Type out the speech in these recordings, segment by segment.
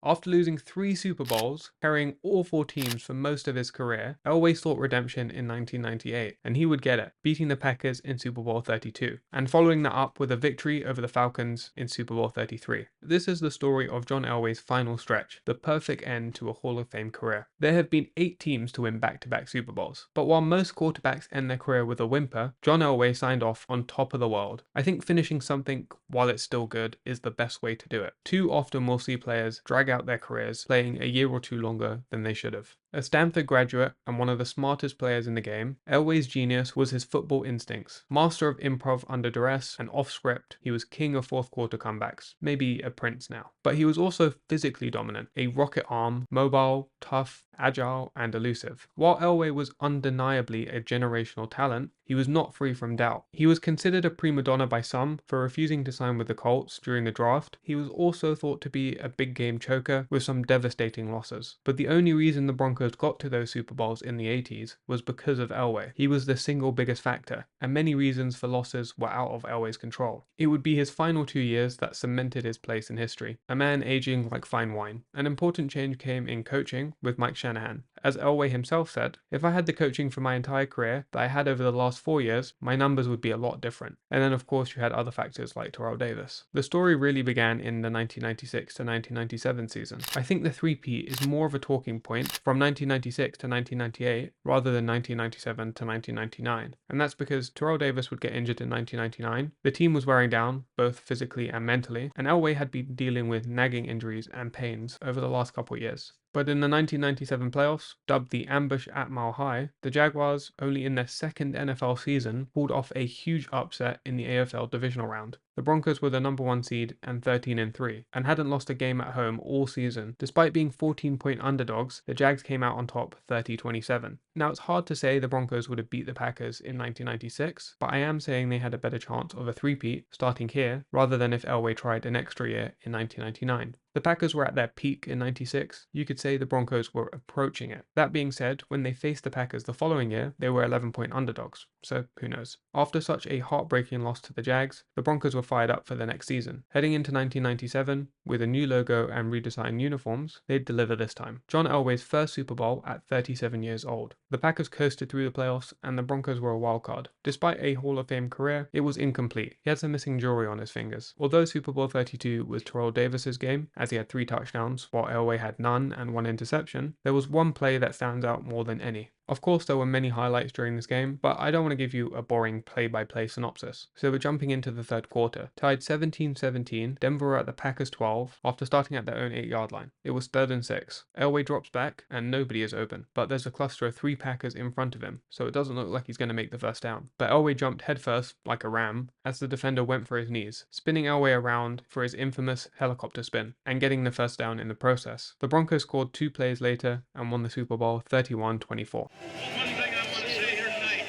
After losing 3 Super Bowls, carrying all 4 teams for most of his career, Elway sought redemption in 1998, and he would get it, beating the Packers in Super Bowl 32, and following that up with a victory over the Falcons in Super Bowl 33. This is the story of John Elway's final stretch, the perfect end to a Hall of Fame career. There have been 8 teams to win back-to-back Super Bowls, but while most quarterbacks end their career with a whimper, John Elway signed off on top of the world. I think finishing something while it's still good is the best way to do it. Too often we'll see players drag out their careers playing a year or two longer than they should have. A Stanford graduate and one of the smartest players in the game, Elway's genius was his football instincts. Master of improv under duress and off script, he was king of fourth quarter comebacks, maybe a prince now. But he was also physically dominant, a rocket arm, mobile, tough, agile, and elusive. While Elway was undeniably a generational talent, he was not free from doubt. He was considered a prima donna by some for refusing to sign with the Colts during the draft. He was also thought to be a big game choker with some devastating losses. But the only reason the Broncos got to those Super Bowls in the 80s was because of Elway. He was the single biggest factor, and many reasons for losses were out of Elway's control. It would be his final 2 years that cemented his place in history, a man aging like fine wine. An important change came in coaching with Mike Shanahan. As Elway himself said, if I had the coaching for my entire career that I had over the last 4 years, my numbers would be a lot different. And then of course you had other factors like Terrell Davis. The story really began in the 1996 to 1997 season. I think the three-peat is more of a talking point from 1996 to 1998 rather than 1997 to 1999. And that's because Terrell Davis would get injured in 1999, the team was wearing down, both physically and mentally, and Elway had been dealing with nagging injuries and pains over the last couple of years. But in the 1997 playoffs, dubbed the Ambush at Mile High, the Jaguars, only in their second NFL season, pulled off a huge upset in the AFL divisional round. The Broncos were the number 1 seed and 13-3, and hadn't lost a game at home all season. Despite being 14-point underdogs, the Jags came out on top 30-27. Now it's hard to say the Broncos would have beat the Packers in 1996, but I am saying they had a better chance of a three-peat starting here rather than if Elway tried an extra year in 1999. The Packers were at their peak in 96, you could say the Broncos were approaching it. That being said, when they faced the Packers the following year, they were 11-point underdogs, so who knows. After such a heartbreaking loss to the Jags, the Broncos were fired up for the next season. Heading into 1997, with a new logo and redesigned uniforms, they'd deliver this time. John Elway's first Super Bowl at 37 years old. The Packers coasted through the playoffs and the Broncos were a wild card. Despite a Hall of Fame career, it was incomplete. He had some missing jewelry on his fingers. Although Super Bowl 32 was Terrell Davis's game, as he had 3 touchdowns, while Elway had none and 1 interception, there was one play that stands out more than any. Of course, there were many highlights during this game, but I don't want to give you a boring play-by-play synopsis. So we're jumping into the third quarter. Tied 17-17, Denver were at the Packers 12 after starting at their own 8-yard line. It was 3rd and 6. Elway drops back and nobody is open, but there's a cluster of 3 Packers in front of him, so it doesn't look like he's going to make the first down. But Elway jumped headfirst like a ram as the defender went for his knees, spinning Elway around for his infamous helicopter spin and getting the first down in the process. The Broncos scored 2 plays later and won the Super Bowl 31-24. One thing I want to say here tonight,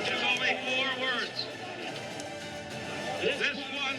there's only 4 words. This one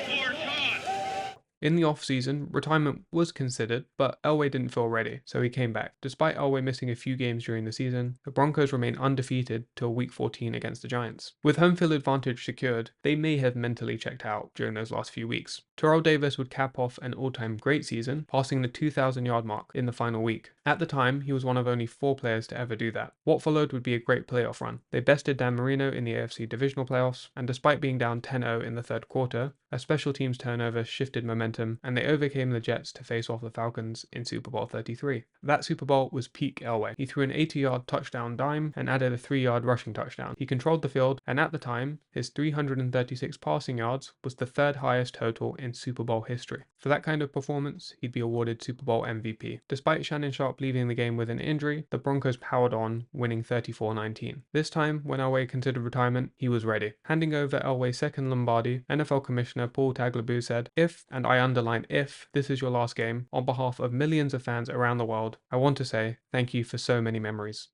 for Todd. In the off-season, retirement was considered, but Elway didn't feel ready, so he came back. Despite Elway missing a few games during the season, the Broncos remained undefeated till Week 14 against the Giants. With home field advantage secured, they may have mentally checked out during those last few weeks. Terrell Davis would cap off an all-time great season, passing the 2,000-yard mark in the final week. At the time, he was one of only 4 players to ever do that. What followed would be a great playoff run. They bested Dan Marino in the AFC divisional playoffs, and despite being down 10-0 in the third quarter, a special teams turnover shifted momentum, and they overcame the Jets to face off the Falcons in Super Bowl 33. That Super Bowl was peak Elway. He threw an 80-yard touchdown dime and added a 3-yard rushing touchdown. He controlled the field, and at the time, his 336 passing yards was the 3rd highest total in Super Bowl history. For that kind of performance, he'd be awarded Super Bowl MVP. Despite Shannon Sharpe leaving the game with an injury, the Broncos powered on, winning 34-19. This time, when Elway considered retirement, he was ready. Handing over Elway's second Lombardi, NFL Commissioner Paul Tagliabue said, "If, and I underline if, this is your last game, on behalf of millions of fans around the world, I want to say thank you for so many memories."